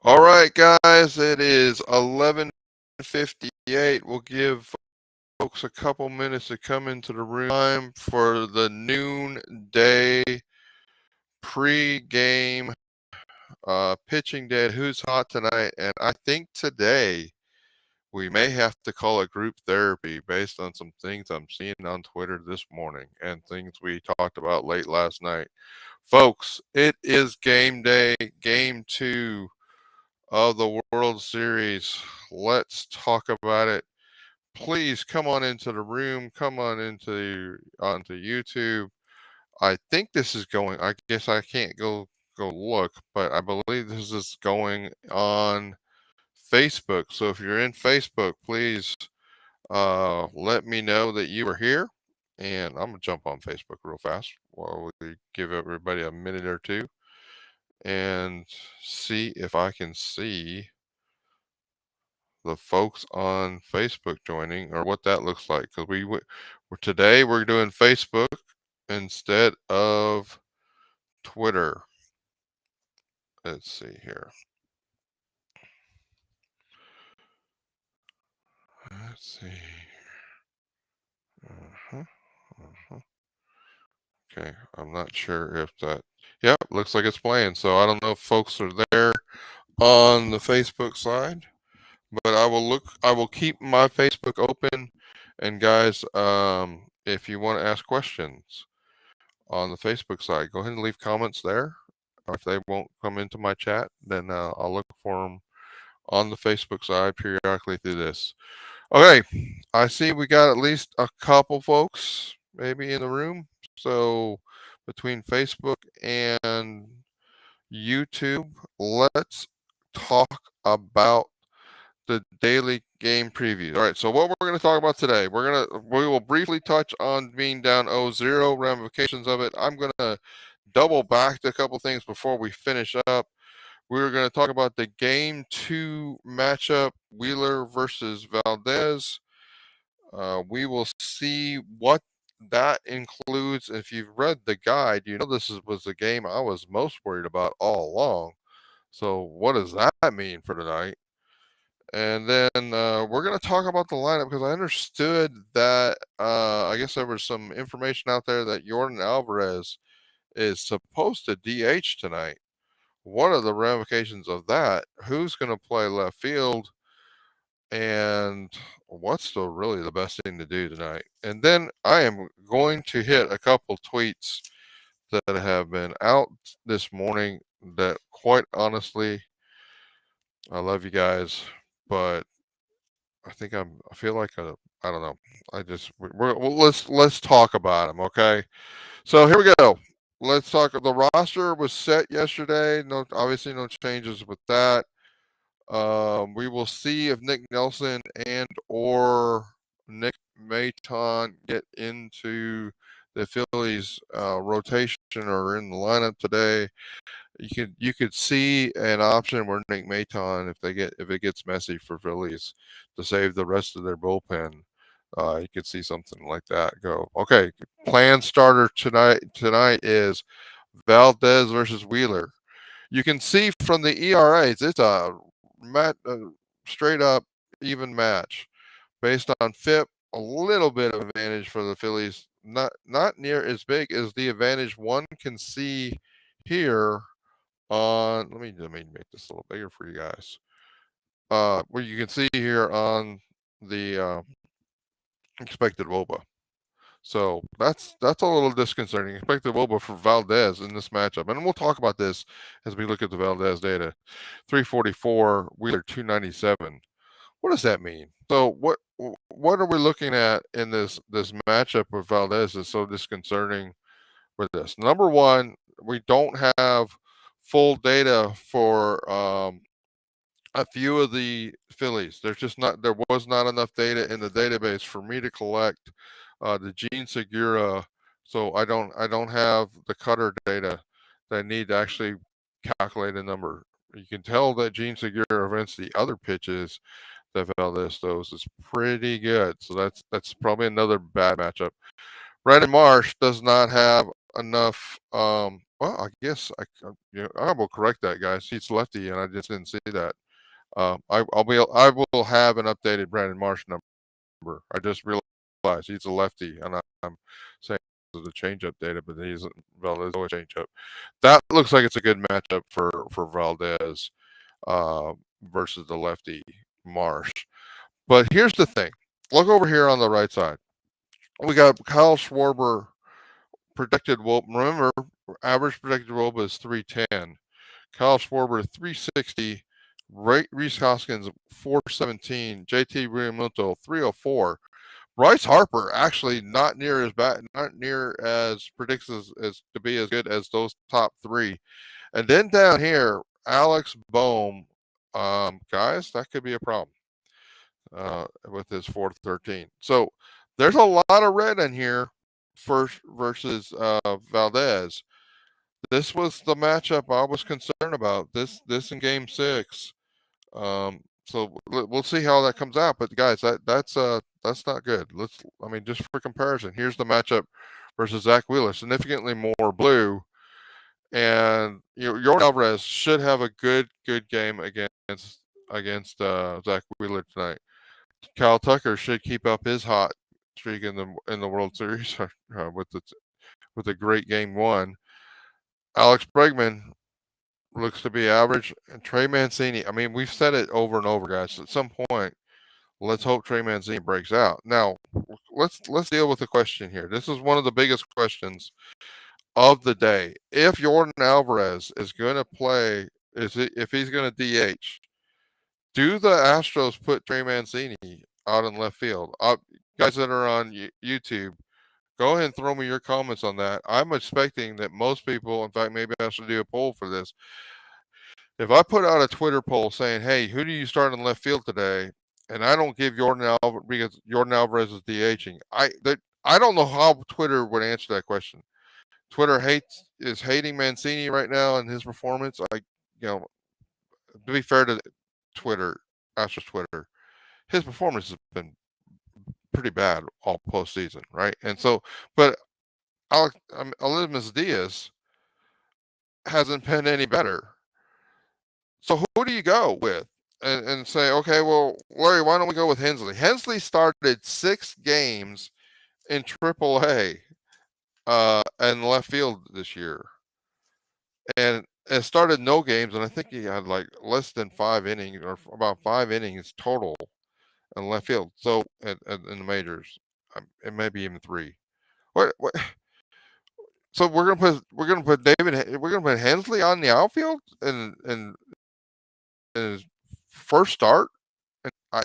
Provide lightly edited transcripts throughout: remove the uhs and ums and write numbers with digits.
All right, guys, it is 11:58. We'll give folks a couple minutes to come into the room. Time for the noonday pre-game pitching day. Who's hot tonight? And I think today we may have to call it group therapy based on some things I'm seeing on Twitter this morning and things we talked about late last night. Folks, it is game day, game two of the World Series. Let's talk about it. Please come on into the room. Come on onto YouTube. I think this is going. I guess I can't go look, but I believe this is going on Facebook. So if you're in Facebook, please let me know that you are here. And I'm gonna jump on Facebook real fast while we give everybody a minute or two and see if I can see the folks on Facebook joining or what that looks like. Because today we're doing Facebook instead of Twitter. Let's see here. Let's see. Uh-huh. Uh-huh. Okay, I'm not sure if that. Yep, looks like it's playing. So I don't know if folks are there on the Facebook side, but I will keep my Facebook open. And guys, if you want to ask questions on the Facebook side, go ahead and leave comments there. If they won't come into my chat, then I'll look for them on the Facebook side periodically through this. Okay, I see we got at least a couple folks maybe in the room. So between Facebook and YouTube, let's talk about the daily game preview. All right, so what we're going to talk about today, we will briefly touch on being down 0-0, ramifications of it. I'm going to double back to a couple things before we finish up. We're going to talk about the game 2 matchup, Wheeler versus Valdez. We will see what that includes. If you've read the guide, you know was the game I was most worried about all along. So what does that mean for tonight? And then we're going to talk about the lineup because I understood that I guess there was some information out there that Jordan Alvarez is supposed to DH tonight. What are the ramifications of that? Who's going to play left field? And what's really the best thing to do tonight? And then I am going to hit a couple tweets that have been out this morning that quite honestly, I love you guys, but I feel like I don't know. Let's talk about them, okay? So here we go. Let's talk. The roster was set yesterday. No, obviously no changes with that. We will see if Nick Nelson and or Nick Maton get into the Phillies rotation or in the lineup today. You could see an option where Nick Maton, if it gets messy for Phillies, to save the rest of their bullpen. You could see something like that go. Okay, planned starter tonight is Valdez versus Wheeler. You can see from the ERAs, it's a straight up even match based on FIP. A little bit of advantage for the Phillies, not near as big as the advantage one can see here on. Let me make this a little bigger for you guys. Where you can see here on the expected WOBA. So that's a little disconcerting. Expected WOBA for Valdez in this matchup, and we'll talk about this as we look at the Valdez data. 344, Wheeler 297. What does that mean? So what are we looking at in this matchup with Valdez is so disconcerting with this? Number one, we don't have full data for a few of the Phillies. There was not enough data in the database for me to collect the Gene Segura. So I don't have the cutter data that I need to actually calculate a number. You can tell that Gene Segura against the other pitches that Valdez throws is pretty good. So that's probably another bad matchup. Brandon Marsh does not have enough. Well, I guess I will correct that, guys. He's lefty, and I just didn't see that. I will have an updated Brandon Marsh number. I just realized he's a lefty, and I'm saying it's a changeup data, but he's Valdez always changeup. That looks like it's a good matchup for Valdez versus the lefty Marsh. But here's the thing. Look over here on the right side. We got Kyle Schwarber projected WOBA. Remember, average projected WOBA is 310. Kyle Schwarber 360. Reese Hoskins 417. JT Realmuto 304. Bryce Harper actually not near as bad, not near as predicts as to be as good as those top three. And then down here, Alex Bohm, guys, that could be a problem with his 413. So there's a lot of red in here first versus Valdez. This was the matchup I was concerned about. This in Game 6. So we'll see how that comes out. But guys, that's not good. Just for comparison, here's the matchup versus Zach Wheeler, significantly more blue, and Yordan Alvarez should have a good game against Zach Wheeler tonight. Kyle Tucker should keep up his hot streak in the World Series with a great Game 1. Alex Bregman looks to be average, and Trey Mancini. I mean, we've said it over and over, guys. At some point, let's hope Trey Mancini breaks out. Now, let's deal with the question here. This is one of the biggest questions of the day. If Yordan Alvarez is going to play, if he's going to DH, do the Astros put Trey Mancini out in left field? Guys that are on YouTube, go ahead and throw me your comments on that. I'm expecting that most people, in fact, maybe I should do a poll for this. If I put out a Twitter poll saying, "Hey, who do you start in left field today?" and I don't give Yordan Alvarez because Yordan Alvarez is DHing, I don't know how Twitter would answer that question. Twitter is hating Mancini right now and his performance. To be fair to Twitter, Astros Twitter, his performance has been pretty bad all postseason, right? And so, but Elizabeth Diaz hasn't been any better. So who do you go with? And say, okay, well, Larry, why don't we go with Hensley? Hensley started 6 games in AAA and left field this year, and started no games, and I think he had like less than 5 innings or about 5 innings total in left field. So in the majors, it may be even 3. What? So we're gonna put Hensley on the outfield and his first start. And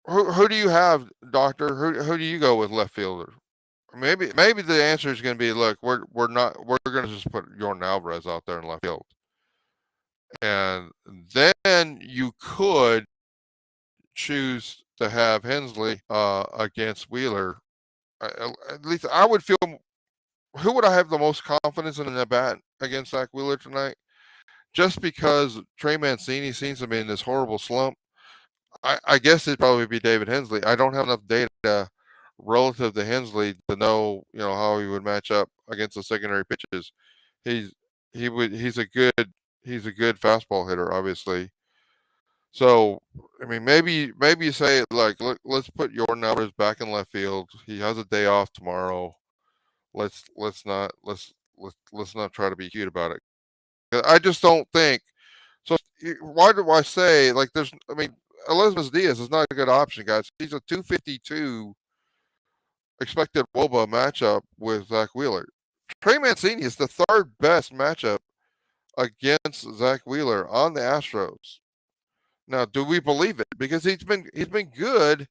who do you have, Doctor? Who do you go with left fielder? Maybe the answer is going to be, look, we're going to just put Yordan Alvarez out there in left field, and then you could choose to have Hensley against Wheeler. At least I would feel. Who would I have the most confidence in the bat against Zach Wheeler tonight? Just because Trey Mancini seems to be in this horrible slump, I guess it'd probably be David Hensley. I don't have enough data relative to Hensley to know, how he would match up against the secondary pitches. He's a good fastball hitter, obviously. So, I mean, maybe you say, like, look, let's put Yordan Alvarez back in left field. He has a day off tomorrow. Let's not try to be cute about it. I just don't think. So why do I say, like, Elizabeth Diaz is not a good option, guys. He's a 252 expected WOBA matchup with Zach Wheeler. Trey Mancini is the 3rd best matchup against Zach Wheeler on the Astros. Now, do we believe it? Because he's been good.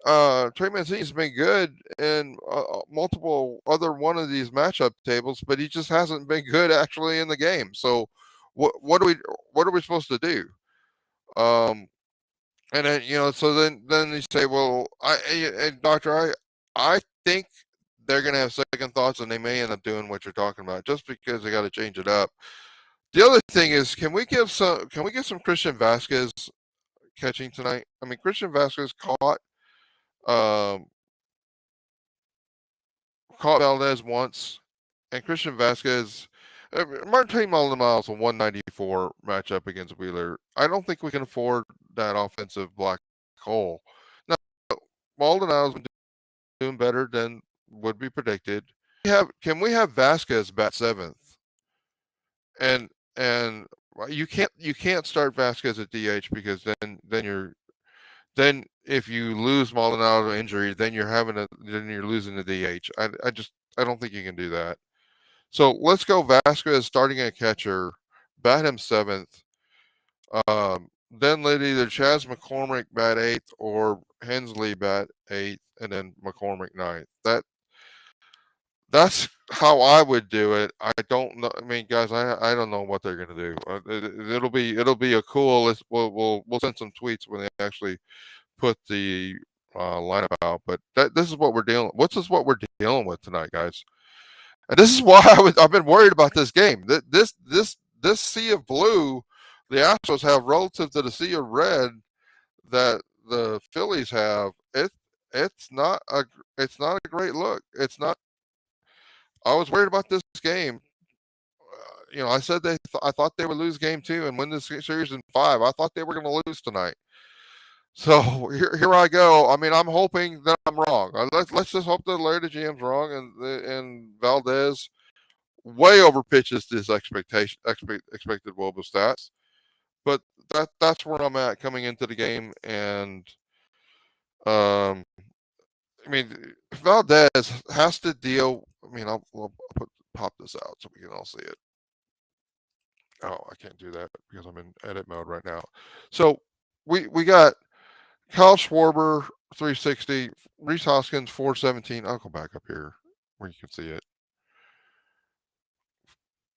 Trey Mancini's been good in multiple other one of these matchup tables, but he just hasn't been good actually in the game. So, what are we supposed to do? And then so then you say, well, Doctor, I think they're gonna have second thoughts, and they may end up doing what you're talking about, just because they got to change it up. The other thing is, can we get some Christian Vasquez catching tonight? I mean, Christian Vasquez caught caught Valdez once, and Christian Vasquez. Martin Maldonado's a 194 matchup against Wheeler. I don't think we can afford that offensive black hole. Now, Maldonado's been doing better than would be predicted. Can we have Vasquez bat seventh? And and you can't start Vasquez at DH because then if you lose Maldonado to injury, then you're losing the DH. I don't think you can do that. So let's go Vasquez starting at catcher, bat him seventh. Then let either Chas McCormick bat eighth or Hensley bat eighth, and then McCormick ninth. That's how I would do it. I don't know. I mean, guys, I don't know what they're gonna do. It'll be a cool. We'll send some tweets when they actually put the lineup out. But this is what we're dealing. What's this what we're dealing with tonight, guys? And this is why I've been worried about this game. This sea of blue, the Astros have relative to the sea of red that the Phillies have. It's not a great look. It's not. I was worried about this game. I said I thought they would lose game 2 and win this series in 5. I thought they were going to lose tonight. So here I go. I mean, I'm hoping that I'm wrong. Let's just hope that Larry the GM's wrong and Valdez way over pitches this expected Woba stats. But that's where I'm at coming into the game. And I mean, Valdez has to deal. I mean, I'll pop this out so we can all see it. Oh, I can't do that because I'm in edit mode right now. So we got Kyle Schwarber 360, Rhys Hoskins 417. I'll go back up here where you can see it.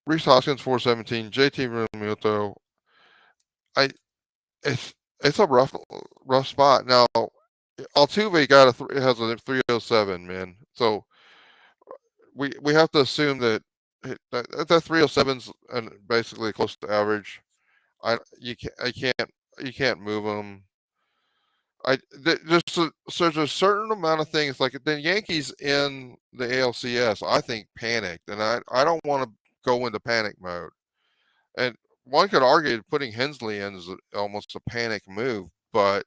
Rhys Hoskins 417, JT Realmuto. It's a rough spot. Now Altuve has a 307, man. So we have to assume that 307's and basically close to average. You can't move them. There's a certain amount of things like the Yankees in the ALCS. I think panicked, and I don't want to go into panic mode. And one could argue putting Hensley in is almost a panic move, but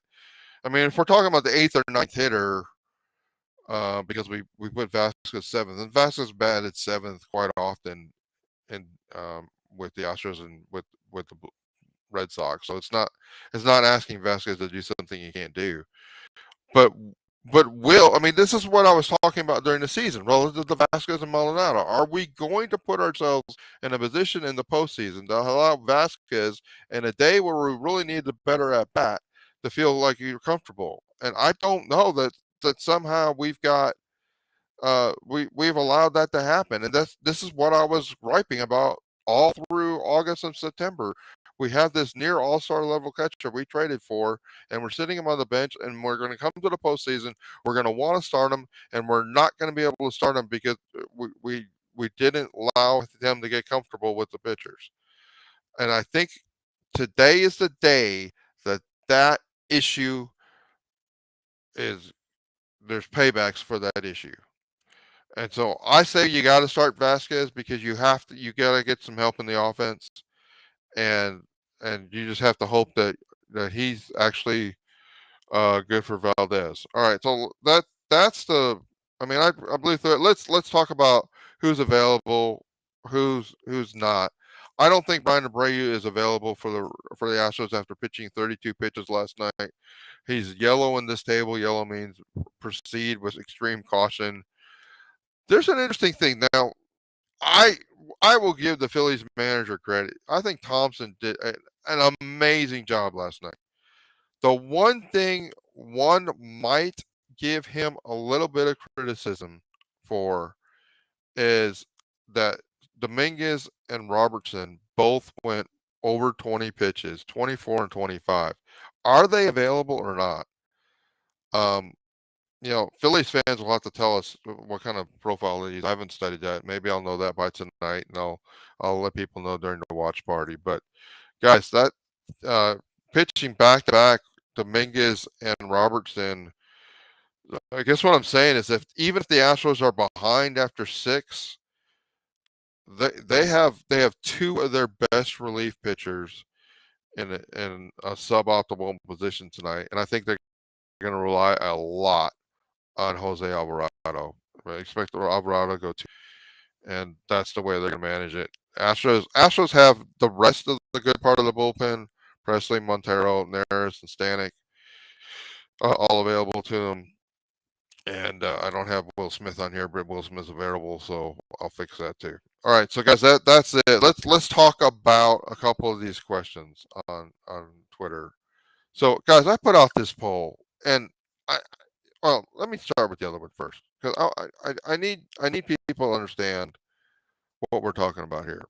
I mean, if we're talking about the 8th or 9th hitter, because we put Vasquez 7th, and Vasquez batted 7th quite often, and with the Astros and with the Red Sox, so it's not asking Vasquez to do something he can't do, but I mean, this is what I was talking about during the season relative to Vasquez and Maldonado. Are we going to put ourselves in a position in the postseason to allow Vasquez in a day where we really need the better at bat to feel like you're comfortable? And I don't know that somehow we've got we've allowed that to happen. And this is what I was griping about all through August and September. We have this near all-star level catcher we traded for, and we're sitting him on the bench, and we're going to come to the postseason. We're going to want to start him, and we're not going to be able to start him because we didn't allow them to get comfortable with the pitchers. And I think today is the day that issue is there's paybacks for that issue. And so I say you got to start Vasquez because you got to get some help in the offense, and you just have to hope that he's actually good for Valdez. All right, so that's the. I mean, I believe that. Let's talk about who's available, who's not. I don't think Brian Abreu is available for the Astros after pitching 32 pitches last night. He's yellow in this table. Yellow means proceed with extreme caution. There's an interesting thing now. I will give the Phillies manager credit. I think Thompson did an amazing job last night. The one thing one might give him a little bit of criticism for is that Dominguez and Robertson both went over 20 pitches, 24 and 25. Are they available or not? Phillies fans will have to tell us what kind of profile they use. I haven't studied that. Maybe I'll know that by tonight, and I'll let people know during the watch party. But guys, that pitching back to back, Dominguez and Robertson, I guess what I'm saying is even if the Astros are behind after 6, they have 2 of their best relief pitchers in a suboptimal position tonight, and I think they're going to rely a lot on Jose Alvarado. I expect Alvarado to go 2, and that's the way they're going to manage it. Astros have the rest of the good part of the bullpen: Presley, Montero, Neris, and Stanek, all available to them. And I don't have Will Smith on here, but Will Smith's available, so I'll fix that too. All right, so guys, that's it. Let's talk about a couple of these questions on Twitter. So guys, I put out this poll, and I well, let me start with the other one first, because I need people to understand what we're talking about here.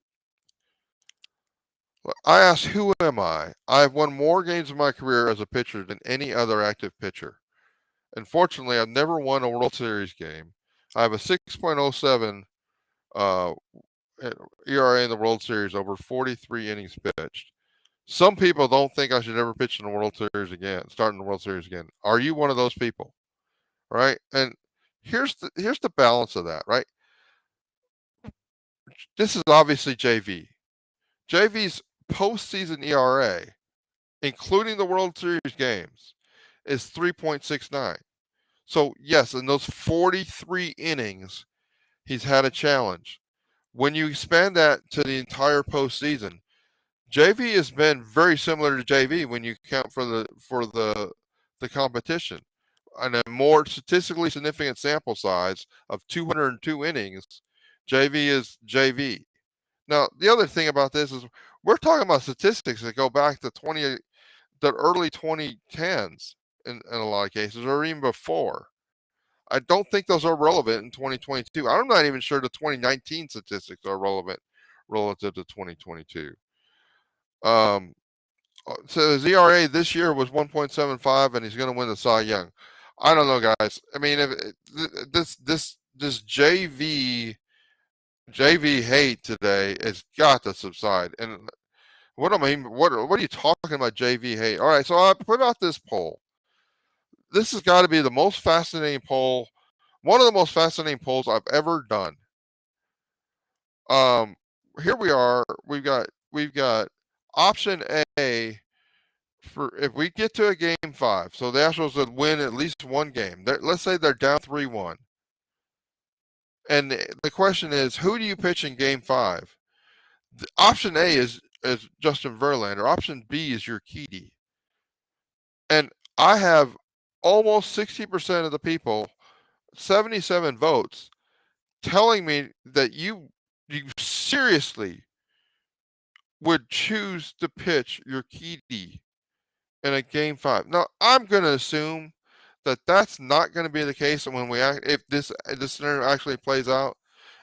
I asked, who am I? I've won more games in my career as a pitcher than any other active pitcher. Unfortunately, I've never won a World Series game. I have a 6.07 uh, ERA in the World Series over 43 innings pitched. Some people don't think I should ever pitch in the World Series again, start in the World Series again. Are you one of those people? Right? And here's the balance of that, right? This is obviously JV. JV's postseason ERA, including the World Series games, is 3.69. So yes, in those 43 innings, he's had a challenge. When you expand that to the entire postseason, JV has been very similar to JV when you count for the competition. On a more statistically significant sample size of 202 innings, JV is JV. Now, the other thing about this is we're talking about statistics that go back to the early 2010s in a lot of cases, or even before. I don't think those are relevant in 2022. I'm not even sure the 2019 statistics are relevant relative to 2022. Um, so his ERA this year was 1.75, and he's going to win the Cy Young. I don't know, guys. I mean, if this JV hate today has got to subside. And what are you talking about, JV hate? All right, so I put out this poll. This has got to be the most fascinating poll, one of the most fascinating polls I've ever done. Um, Here we are. We've got option A for if we get to a game 5. So the Astros would win at least one game. Let's say they're down 3-1. And the question is, who do you pitch in game 5? Option A is Justin Verlander. Option B is your Urquidy. And I have almost 60% of the people, 77 votes, telling me that you seriously would choose to pitch your Urquidy in a game 5. Now, I'm going to assume that that's not going to be the case when if this scenario actually plays out,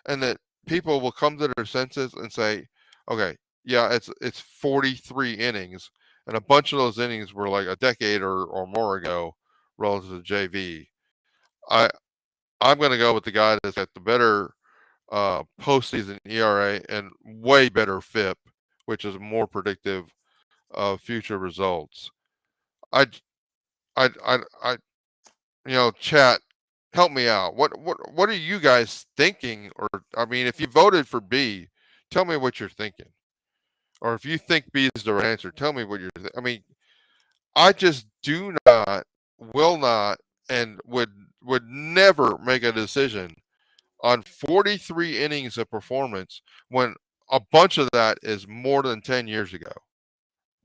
and that people will come to their senses and say, okay, yeah, it's 43 innings, and a bunch of those innings were like a decade or more ago relative to JV. I'm going to go with the guy that's got the better postseason ERA and way better FIP, which is more predictive of future results. I, I, chat, help me out. What are you guys thinking? Or I mean, if you voted for B, tell me what you're thinking. Or if you think B is the right answer, tell me what you're. I mean, I just do not, will not, and would never make a decision on 43 innings of performance when a bunch of that is more than 10 years ago.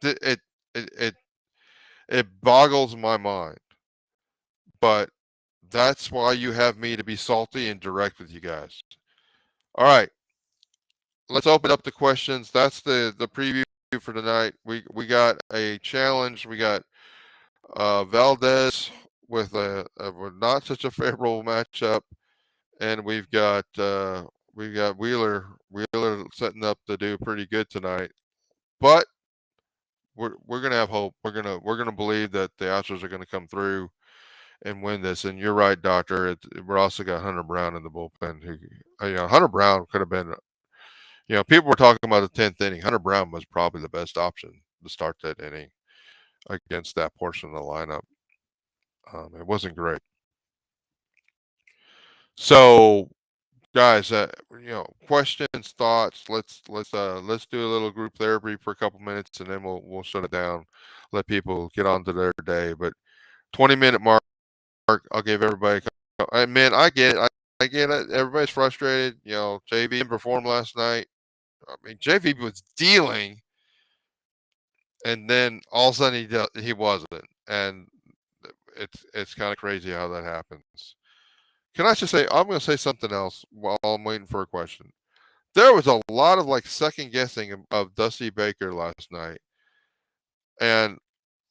It it it, it boggles my mind. But that's why you have me, to be salty and direct with you guys. All right, let's open up the questions. That's the preview for tonight. We got a challenge. We got Valdez with a not such a favorable matchup, and we've got Wheeler setting up to do pretty good tonight. But we're gonna have hope. We're gonna believe that the Astros are gonna come through and win this. And you're right, Doctor. We're also got Hunter Brown in the bullpen. Hunter Brown could have been. People were talking about the 10th inning. Hunter Brown was probably the best option to start that inning against that portion of the lineup. It wasn't great. So, guys, questions, thoughts. Let's do a little group therapy for a couple minutes, and then we'll shut it down. Let people get on to their day. But 20-minute mark. I'll give everybody. Man, I get it. I get it. Everybody's frustrated. JV didn't perform last night. I mean, JV was dealing, and then all of a sudden he wasn't, and it's kind of crazy how that happens. Can I just say I'm going to say something else while I'm waiting for a question? There was a lot of like second guessing of Dusty Baker last night, and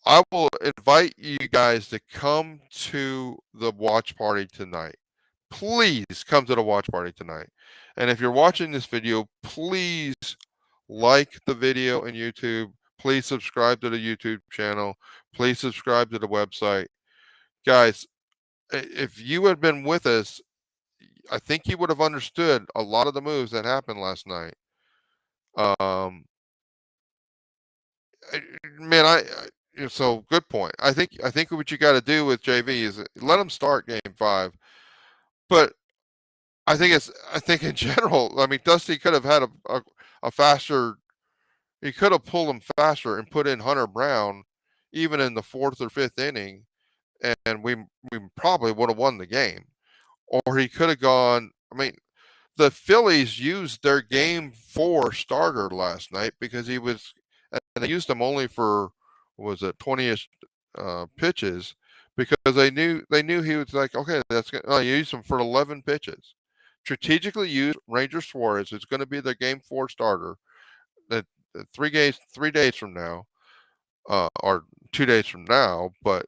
I will invite you guys to come to the watch party tonight. Please come to the watch party tonight. And if you're watching this video, please like the video on YouTube. Please subscribe to the YouTube channel. Please subscribe to the website. Guys, if you had been with us, I think you would have understood a lot of the moves that happened last night. Um, man, so good point. I think what you got to do with JV is let him start game 5, but I think in general, I mean, Dusty could have had a faster. He could have pulled him faster and put in Hunter Brown, even in the 4th or 5th inning, and we probably would have won the game. Or he could have gone. I mean, the Phillies used their game 4 starter last night because he was, and they used him only for, was it 20ish pitches, because they knew he was like, okay, that's good. You used him for 11 pitches. Strategically used Ranger Suarez, who's going to be their game 4 starter. That 3 days from now, or 2 days from now, but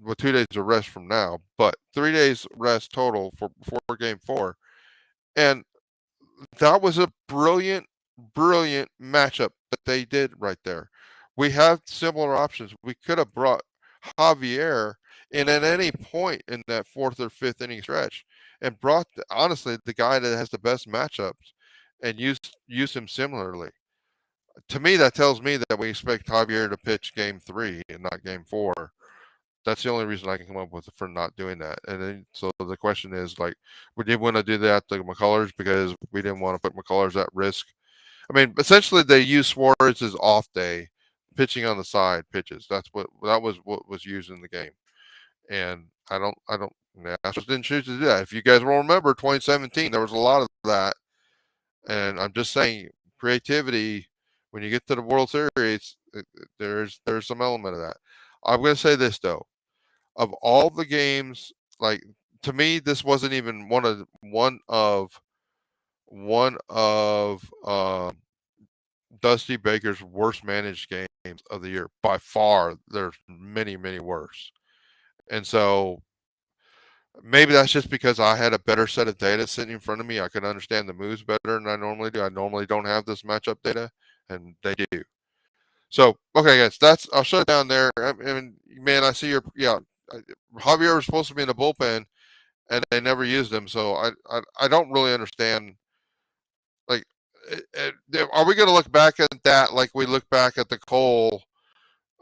with 2 days of rest from now, but 3 days rest total for game 4. And that was a brilliant matchup that they did right there. We have similar options. We could have brought Javier in at any point in that 4th or 5th inning stretch, and brought honestly the guy that has the best matchups, and use him similarly. To me, that tells me that we expect Javier to pitch game 3 and not game 4. That's the only reason I can come up with for not doing that. And then, so the question is, like, we didn't want to do that to McCullers because we didn't want to put McCullers at risk. I mean, essentially, they used Suarez's off day, pitching on the side pitches. That was what was used in the game. And the Astros didn't choose to do that. If you guys will remember, 2017, there was a lot of that. And I'm just saying, creativity, when you get to the World Series, there's some element of that. I'm going to say this though. Of all the games, like, to me, this wasn't even one of Dusty Baker's worst managed games of the year by far. There's many worse, and so maybe that's just because I had a better set of data sitting in front of me. I could understand the moves better than I normally do. I normally don't have this matchup data, and they do. So, okay, guys, I'll shut it down there. I mean, man, I see Javier was supposed to be in the bullpen, and they never used him. So I don't really understand. Like, are we going to look back at that like we look back at the Cole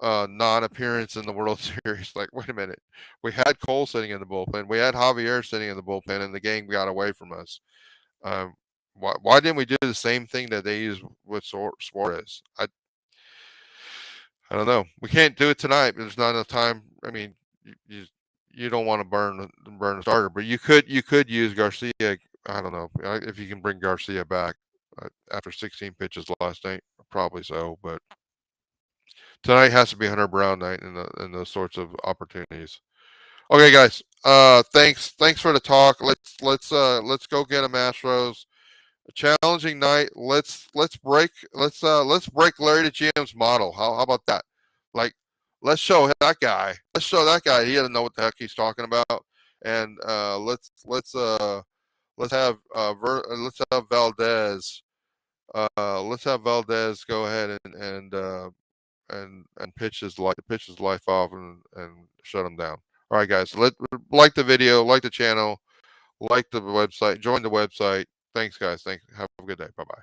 non-appearance in the World Series? Like, wait a minute, we had Cole sitting in the bullpen, we had Javier sitting in the bullpen, and the game got away from us. Why didn't we do the same thing that they used with Suarez? I don't know. We can't do it tonight. There's not enough time. I mean, you don't want to burn a starter, but you could use Garcia. I don't know if you can bring Garcia back after 16 pitches last night. Probably so, but tonight has to be Hunter Brown night and those sorts of opportunities. Okay, guys. Thanks for the talk. Let's go get them, Astros. A challenging night. Let's break Larry the GM's model. How about that? Like, let's show that guy. He doesn't know what the heck he's talking about. And let's have Valdez. Let's have Valdez go ahead and pitch his life off and shut him down. All right, guys. Like the video, like the channel, like the website, join the website. Thanks, guys. Have a good day. Bye bye.